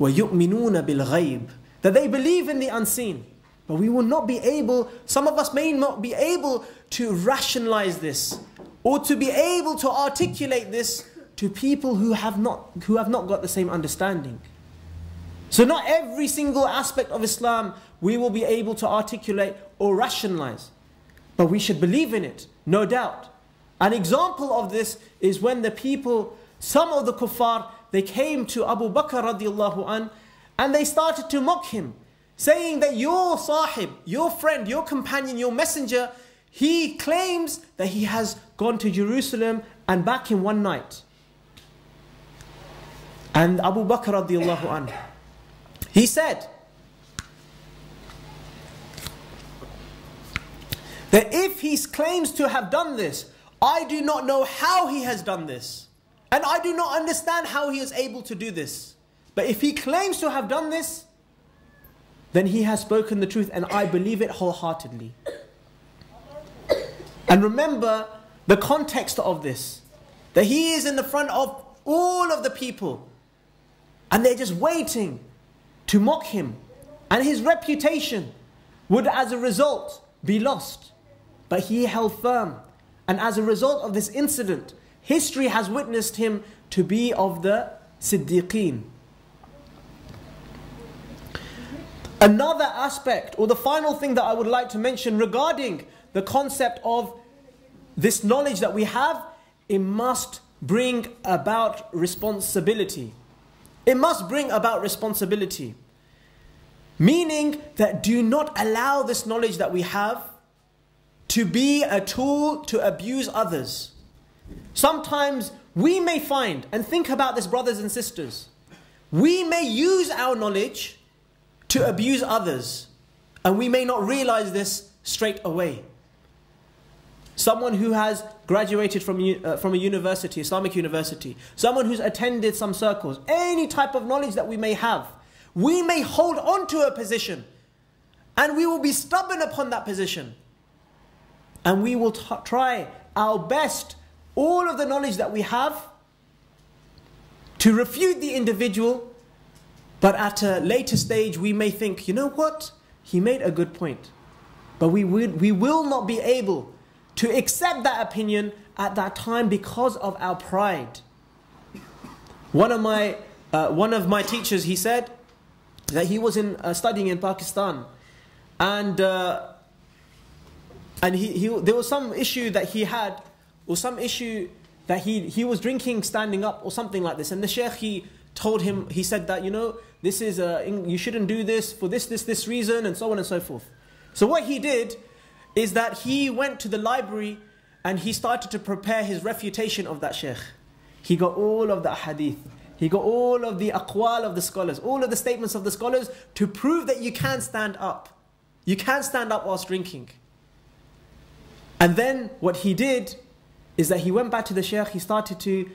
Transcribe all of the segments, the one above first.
وَيُؤْمِنُونَ بِالْغَيْبِ, that they believe in the unseen. But we will not be able, some of us may not be able to rationalize this or to be able to articulate this to people who have not got the same understanding. So not every single aspect of Islam we will be able to articulate or rationalize. But we should believe in it, no doubt. An example of this is when the people, some of the kuffar, they came to Abu Bakr radiallahu anh, and they started to mock him, saying that your sahib, your friend, your companion, your messenger, he claims that he has gone to Jerusalem and back in one night. And Abu Bakr radiallahu anh, he said that if he claims to have done this, I do not know how he has done this. And I do not understand how he is able to do this. But if he claims to have done this, then he has spoken the truth, and I believe it wholeheartedly. And remember the context of this, that he is in the front of all of the people, and they're just waiting to mock him, and his reputation would as a result be lost. But he held firm, and as a result of this incident, history has witnessed him to be of the Siddiqeen. Another aspect, or the final thing that I would like to mention regarding the concept of this knowledge that we have, it must bring about responsibility. It must bring about responsibility. Meaning that do not allow this knowledge that we have to be a tool to abuse others. Sometimes we may find, and think about this brothers and sisters, we may use our knowledge to abuse others, and we may not realize this straight away. Someone who has graduated from a university, Islamic university, someone who's attended some circles, any type of knowledge that we may have, we may hold on to a position, and we will be stubborn upon that position, and we will try our best, all of the knowledge that we have, to refute the individual. But at a later stage, we may think, you know what? He made a good point. But we will not be able to accept that opinion at that time because of our pride. One of my teachers, he said that he was studying in Pakistan, and there was some issue that he had, or some issue that he was drinking standing up or something like this, and the Shaykh, he told him, he said that, you know, this is you shouldn't do this for this reason, and so on and so forth. So what he did is that he went to the library and he started to prepare his refutation of that Shaykh. He got all of the hadith, he got all of the aqwal of the scholars, all of the statements of the scholars to prove that you can stand up. You can stand up whilst drinking. And then what he did is that he went back to the Shaykh, he started to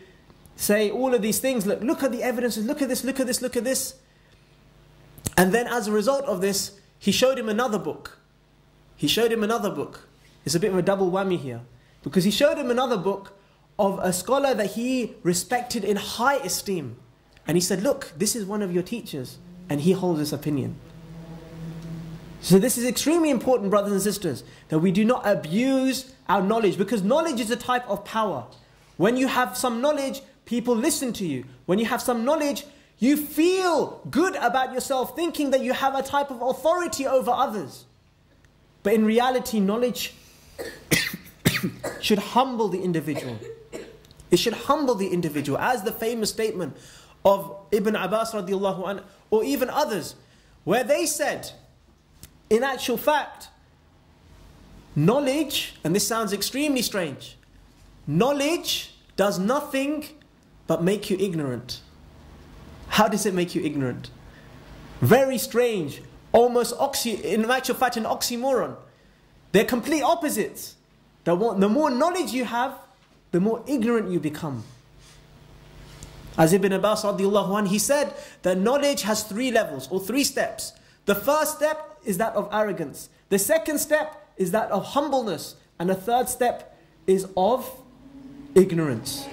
say all of these things, look at the evidences, look at this, look at this, look at this. And then as a result of this, he showed him another book. He showed him another book. It's a bit of a double whammy here, because he showed him another book of a scholar that he respected in high esteem. And he said, look, this is one of your teachers, and he holds this opinion. So this is extremely important, brothers and sisters, that we do not abuse our knowledge, because knowledge is a type of power. When you have some knowledge, people listen to you. When you have some knowledge, you feel good about yourself, thinking that you have a type of authority over others. But in reality, knowledge should humble the individual. It should humble the individual, as the famous statement of Ibn Abbas radiallahu anhu, or even others, where they said, in actual fact, knowledge, and this sounds extremely strange, knowledge does nothing but make you ignorant. How does it make you ignorant? Very strange, almost in actual fact an oxymoron. They're complete opposites. The more knowledge you have, the more ignorant you become. As Ibn Abbas radiallahu anh, he said that knowledge has 3 levels, or 3 steps. The first step is that of arrogance. The second step is that of humbleness. And the third step is of ignorance.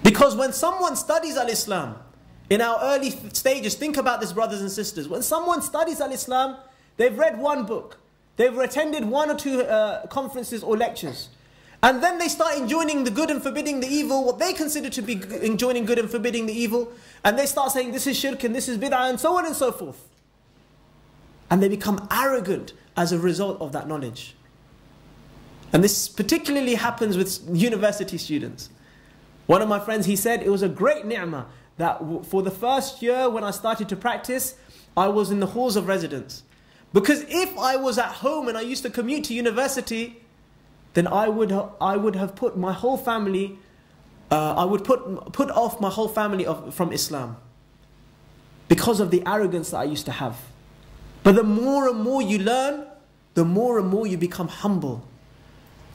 Because when someone studies al-Islam, in our early stages, think about this, brothers and sisters. When someone studies Al-Islam, they've read one book, they've attended one or two conferences or lectures, and then they start enjoining the good and forbidding the evil, what they consider to be enjoining good and forbidding the evil, and they start saying this is shirk and this is bid'ah and so on and so forth. And they become arrogant as a result of that knowledge. And this particularly happens with university students. One of my friends, he said, it was a great ni'mah that for the first year when I started to practice, I was in the halls of residence. Because if I was at home and I used to commute to university, then I would have put my whole family, I would put off my whole family from Islam. Because of the arrogance that I used to have. But the more and more you learn, the more and more you become humble,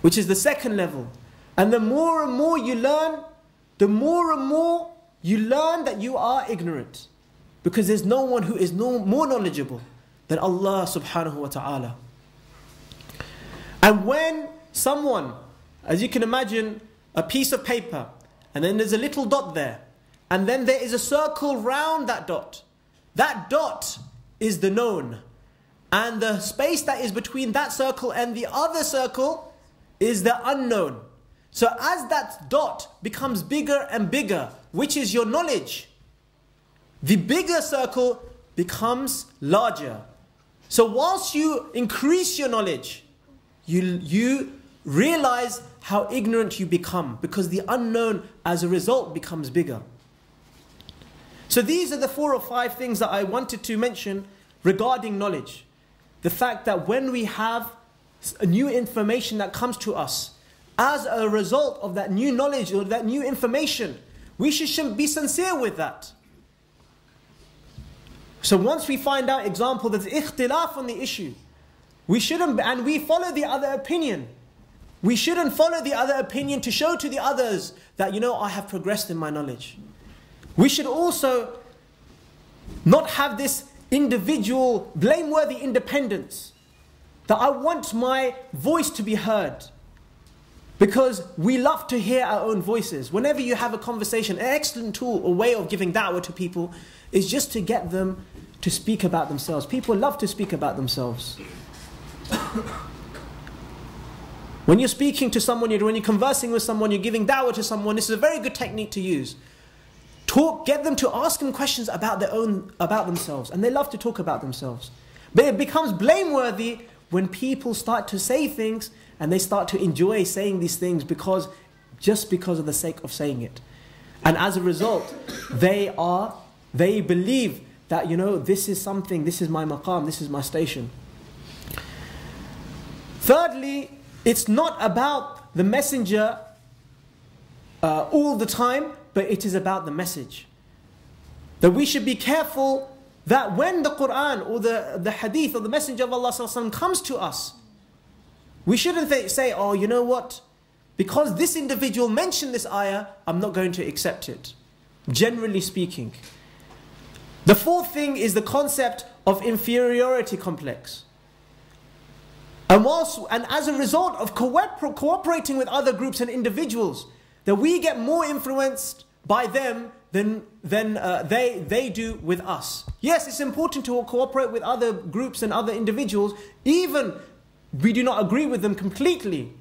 which is the second level. And the more and more you learn, the more and more you learn that you are ignorant. Because there's no one who is more knowledgeable than Allah subhanahu wa ta'ala. And when someone, as you can imagine, a piece of paper, and then there's a little dot there, and then there is a circle round that dot. That dot is the known. And the space that is between that circle and the other circle is the unknown. So as that dot becomes bigger and bigger, which is your knowledge, the bigger circle becomes larger. So whilst you increase your knowledge, you realize how ignorant you become, because the unknown as a result becomes bigger. So these are the 4 or 5 things that I wanted to mention regarding knowledge. The fact that when we have a new information that comes to us, as a result of that new knowledge or that new information, we should be sincere with that. So once we find out, example, there's ikhtilaf on the issue, we shouldn't, and we follow the other opinion. We shouldn't follow the other opinion to show to the others that, you know, I have progressed in my knowledge. We should also not have this individual blameworthy independence, that I want my voice to be heard. Because we love to hear our own voices. Whenever you have a conversation, an excellent tool or way of giving da'wah to people is just to get them to speak about themselves. People love to speak about themselves. When you're speaking to someone, when you're conversing with someone, you're giving da'wah to someone, this is a very good technique to use. Get them to ask them questions about themselves, and they love to talk about themselves. But it becomes blameworthy when people start to say things and they start to enjoy saying these things just because of the sake of saying it. And as a result, they believe that, you know, this is something, this is my maqam, this is my station. Thirdly, it's not about the messenger all the time, but it is about the message. That we should be careful that when the Quran or the hadith or the messenger of Allah ﷺ comes to us, we shouldn't say, oh, you know what, because this individual mentioned this ayah, I'm not going to accept it. Generally speaking. The fourth thing is the concept of inferiority complex. And as a result of cooperating with other groups and individuals, that we get more influenced by them than they do with us. Yes, it's important to cooperate with other groups and other individuals, even we do not agree with them completely.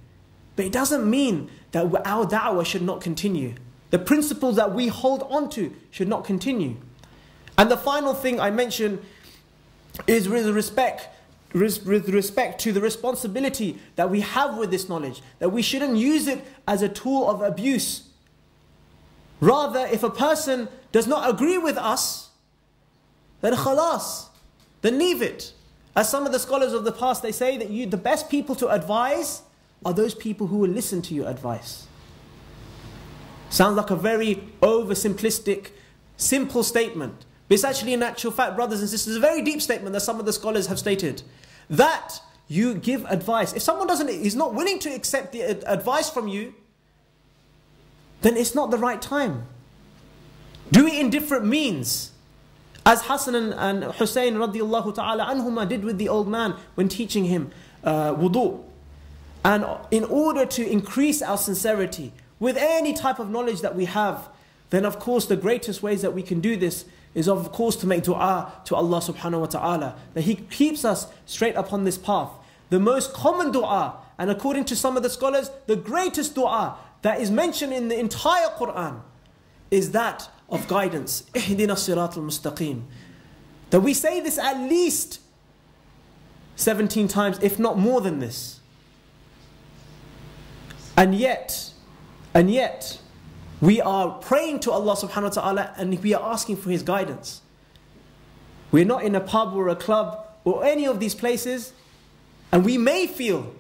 But it doesn't mean that our da'wah should not continue. The principles that we hold on to should not continue. And the final thing I mention is with respect to the responsibility that we have with this knowledge, that we shouldn't use it as a tool of abuse. Rather, if a person does not agree with us, then khalas, then leave it. As some of the scholars of the past, they say that the best people to advise are those people who will listen to your advice. Sounds like a very oversimplistic, simple statement. But it's actually, in actual fact, brothers and sisters, a very deep statement that some of the scholars have stated. That you give advice. If someone is not willing to accept the advice from you, then it's not the right time. Do it in different means. As Hassan and Hussein radiallahu ta'ala anhuma did with the old man when teaching him wudu. And in order to increase our sincerity with any type of knowledge that we have, then of course the greatest ways that we can do this is of course to make dua to Allah subhanahu wa ta'ala, that He keeps us straight upon this path. The most common dua, and according to some of the scholars, the greatest dua that is mentioned in the entire Quran is that of guidance. Ihdina siratal mustaqim. That we say this at least 17 times, if not more than this. And yet, we are praying to Allah subhanahu wa ta'ala and we are asking for His guidance. We're not in a pub or a club or any of these places, and we may feel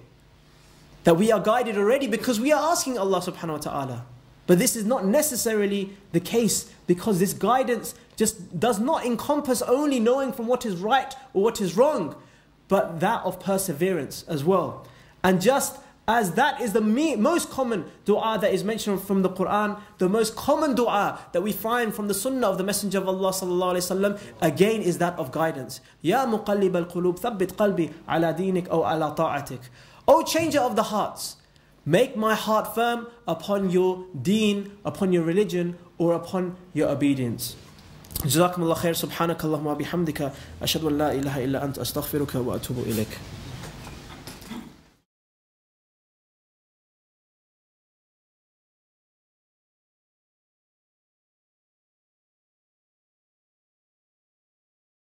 that we are guided already because we are asking Allah subhanahu wa ta'ala. But this is not necessarily the case, because this guidance just does not encompass only knowing from what is right or what is wrong, but that of perseverance as well. And just as that is the most common dua that is mentioned from the Quran, the most common dua that we find from the sunnah of the Messenger of Allah sallallahu alaihi wasallam, again is that of guidance. Ya muqallib al-qulub, thabbit qalbi ala dinik aw ala ta'atik. O changer of the hearts, make my heart firm upon your deen, upon your religion, or upon your obedience. Jazakumullah khair. Subhanakallahumma bihamdika ashhadu an la ilaha illa anta astaghfiruka wa atubu ilayk.